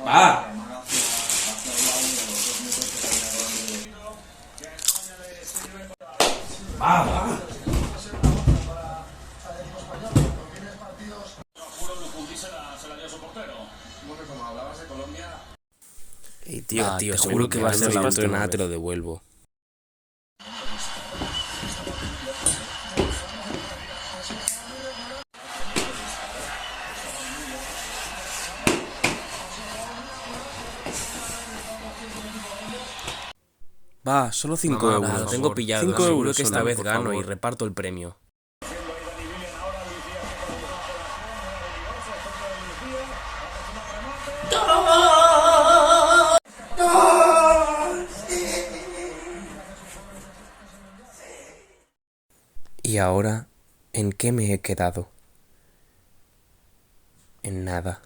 Va. Va. Y tío, seguro que va a ser la última última nada te vez. lo devuelvo. Va, solo 5 Mamá, euros. lo tengo pillado. 5 Seguro euros que esta solo, vez por gano y favor. reparto el premio. ¿Y ahora en qué me he quedado? En nada.